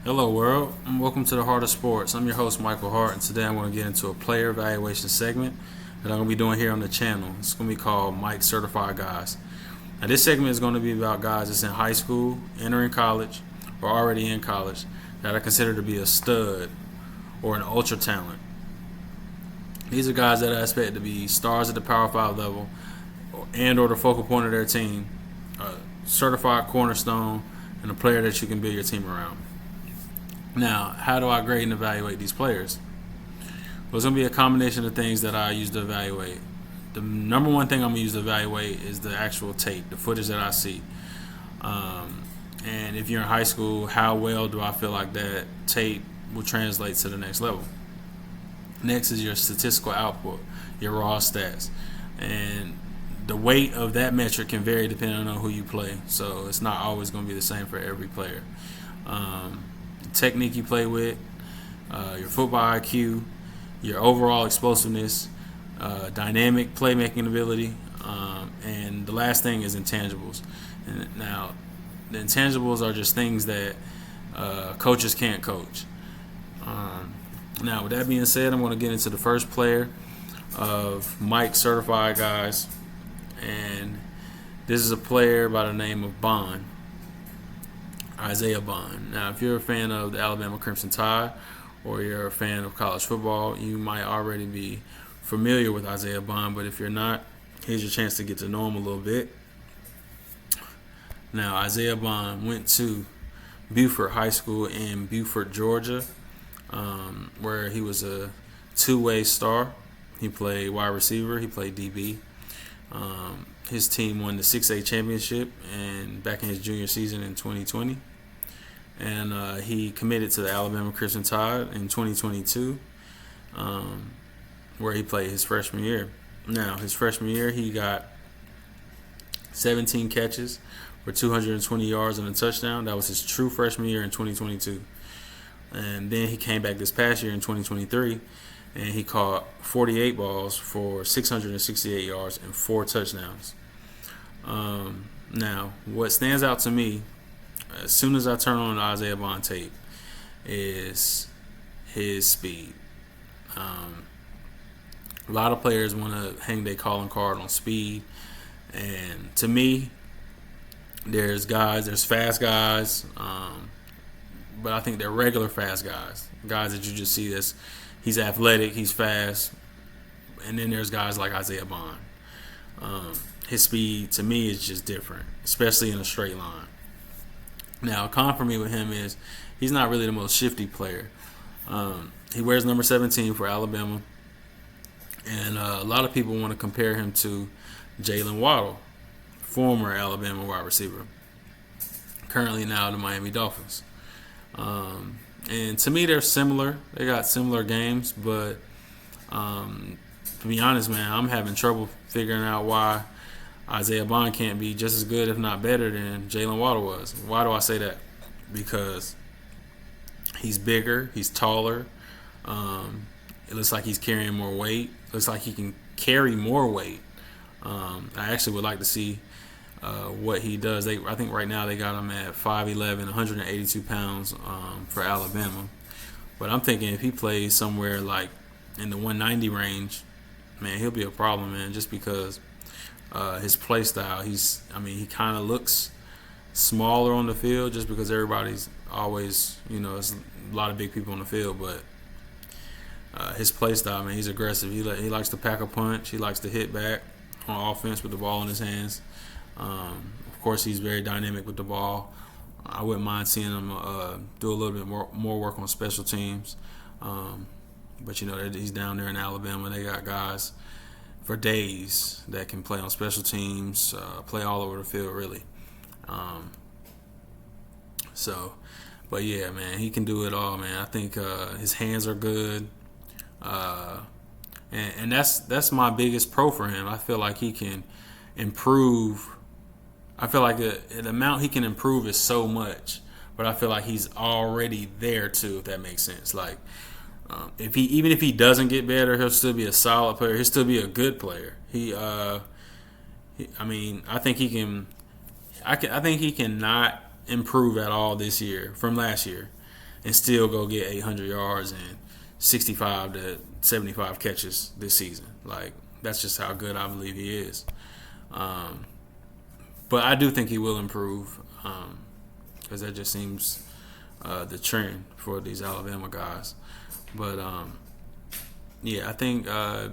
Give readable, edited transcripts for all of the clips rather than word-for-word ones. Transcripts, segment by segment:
Hello, world, and welcome to the Heart of Sports. I'm your host, Michael Hart, and today I'm going to get into a player evaluation segment that I'm going to be doing here on the channel. It's going to be called Mike's Certified Guys. Now, this segment is going to be about guys that's in high school, entering college, or already in college that I consider to be a stud or an ultra talent. These are guys that I expect to be stars at the Power 5 level and/or the focal point of their team, a certified cornerstone, and a player that you can build your team around. Now, how do I grade and evaluate these players? Well, it's going to be a combination of things that I use to evaluate. The number one thing I'm going to use to evaluate is the actual tape, the footage that I see. And if you're in high school, how well do I feel like that tape will translate to the next level? Next is your statistical output, your raw stats. And the weight of that metric can vary depending on who you play. So it's not always going to be the same for every player. Technique you play with, your football IQ, your overall explosiveness, dynamic playmaking ability, and the last thing is intangibles. And now, the intangibles are just things that coaches can't coach. Now, with that being said, I'm going to get into the first player of Mike Certified Guys, and this is a player by the name of Bond. Isaiah Bond. Now, if you're a fan of the Alabama Crimson Tide or you're a fan of college football, you might already be familiar with Isaiah Bond, but if you're not, here's your chance to get to know him a little bit. Now, Isaiah Bond went to Buford High School in Buford, Georgia, where he was a two-way star. He played wide receiver, he played DB. His team won the 6A championship and back in his junior season in 2020. And he committed to the Alabama Crimson Tide in 2022, where he played his freshman year. Now, his freshman year, he got 17 catches for 220 yards and a touchdown. That was his true freshman year in 2022. And then he came back this past year in 2023, and he caught 48 balls for 668 yards and 4 touchdowns. Now, what stands out to me as soon as I turn on the Isaiah Bond tape is his speed. A lot of players want to hang their calling card on speed, and to me, there's fast guys, but I think they're regular fast guys that you just see this. He's athletic, he's fast, and then there's guys like Isaiah Bond. His speed, to me, is just different, especially in a straight line. Now, a con for me with him is he's not really the most shifty player. He wears number 17 for Alabama, and a lot of people want to compare him to Jalen Waddle, former Alabama wide receiver, currently now the Miami Dolphins. And to me, they're similar. They got similar games, but to be honest, man, I'm having trouble figuring out why Isaiah Bond can't be just as good, if not better, than Jalen Waddle was. Why do I say that? Because he's bigger, he's taller. It looks like he's carrying more weight. It looks like he can carry more weight. I actually would like to see what he does. I think right now they got him at 5'11", 182 pounds for Alabama. But I'm thinking if he plays somewhere like in the 190 range, man, he'll be a problem, man, just because his play style. He kind of looks smaller on the field just because everybody's always, there's a lot of big people on the field, but his play style, man, he's aggressive. He likes to pack a punch. He likes to hit back on offense with the ball in his hands. Of course, he's very dynamic with the ball. I wouldn't mind seeing him do a little bit more work on special teams. But, he's down there in Alabama. They got guys for days that can play on special teams, play all over the field, really. But yeah, man, he can do it all, man. I think his hands are good. And that's my biggest pro for him. I feel like he can improve. I feel like the amount he can improve is so much, but I feel like he's already there too, if that makes sense. Like, even if he doesn't get better, he'll still be a solid player. He'll still be a good player. I think he can. I think he cannot improve at all this year from last year. and still go get 800 yards and 65 to 75 catches this season. Like, that's just how good I believe he is. But I do think he will improve, because that just seems the trend for these Alabama guys. But yeah, I think I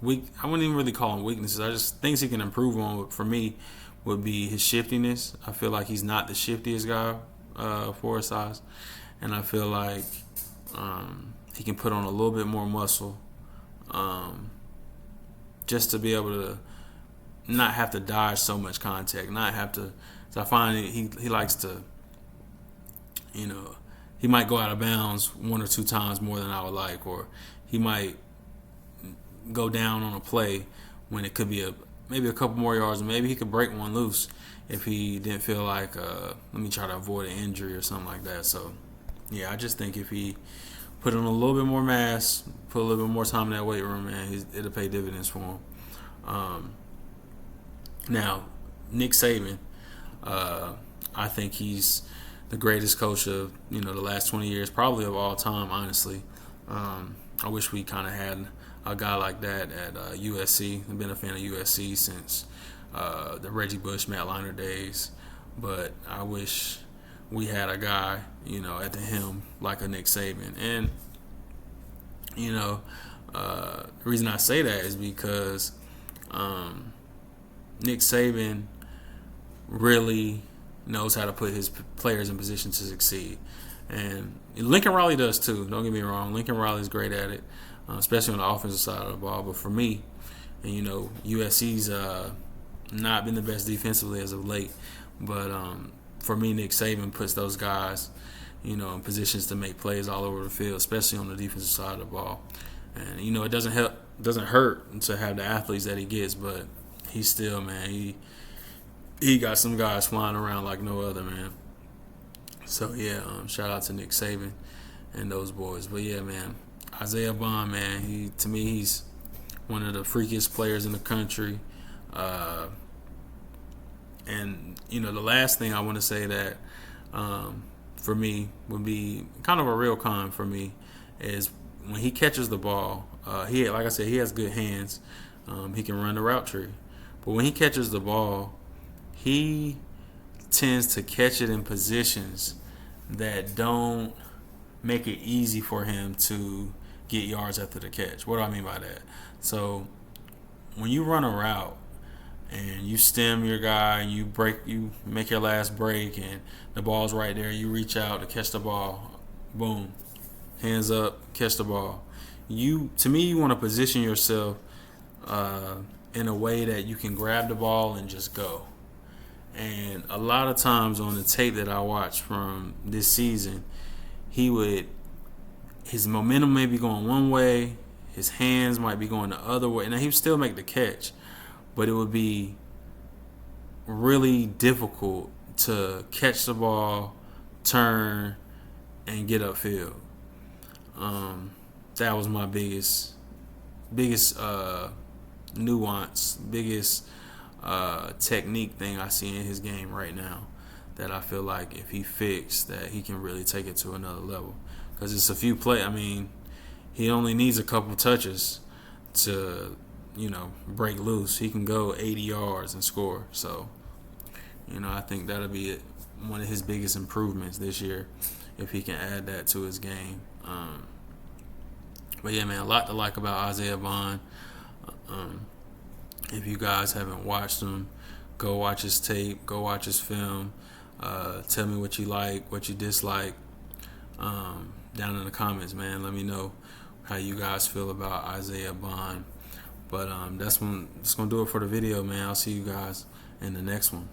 wouldn't even really call him weaknesses. I just things he can improve on for me would be his shiftiness. I feel like he's not the shiftiest guy for his size, and I feel like he can put on a little bit more muscle, just to be able to not have to dodge so much contact, not have to. So I find he likes to, he might go out of bounds one or two times more than I would like, or he might go down on a play when it could be maybe a couple more yards, and maybe he could break one loose if he didn't feel like let me try to avoid an injury or something like that. So yeah, I just think if he put on a little bit more mass, put a little bit more time in that weight room, man, it'll pay dividends for him. Now, Nick Saban, I think he's the greatest coach of the last 20 years, probably of all time, honestly. I wish we kind of had a guy like that at USC. I've been a fan of USC since the Reggie Bush, Matt Leinart days, but I wish we had a guy, at the helm like a Nick Saban. And the reason I say that is because Nick Saban really knows how to put his players in position to succeed. And Lincoln Riley does too, don't get me wrong. Lincoln Riley's great at it, especially on the offensive side of the ball. But for me, and USC's not been the best defensively as of late. But for me, Nick Saban puts those guys, in positions to make plays all over the field, especially on the defensive side of the ball. And it doesn't hurt to have the athletes that he gets, but he's still, man, he got some guys flying around like no other, man. So yeah, shout out to Nick Saban and those boys. But yeah, man, Isaiah Bond, man, to me he's one of the freakiest players in the country. And the last thing I want to say that for me would be kind of a real con for me is when he catches the ball. Like I said, he has good hands. He can run the route tree. But when he catches the ball, he tends to catch it in positions that don't make it easy for him to get yards after the catch. What do I mean by that? So when you run a route and you stem your guy and you make your last break and the ball's right there, you reach out to catch the ball, boom, hands up, catch the ball. To me, you want to position yourself in a way that you can grab the ball and just go. And a lot of times on the tape that I watched from this season, his momentum may be going one way, his hands might be going the other way, and he would still make the catch, but it would be really difficult to catch the ball, turn, and get upfield. That was my biggest nuance, biggest technique thing I see in his game right now that I feel like if he fixed, that he can really take it to another level. Because it's a few plays. I mean, he only needs a couple touches to, break loose. He can go 80 yards and score. So, I think that'll be one of his biggest improvements this year if he can add that to his game. But yeah, man, a lot to like about Isaiah Bond. If you guys haven't watched him, go watch his tape, go watch his film. Tell me what you like, what you dislike down in the comments, man. Let me know how you guys feel about Isaiah Bond. But that's going to do it for the video, man. I'll see you guys in the next one.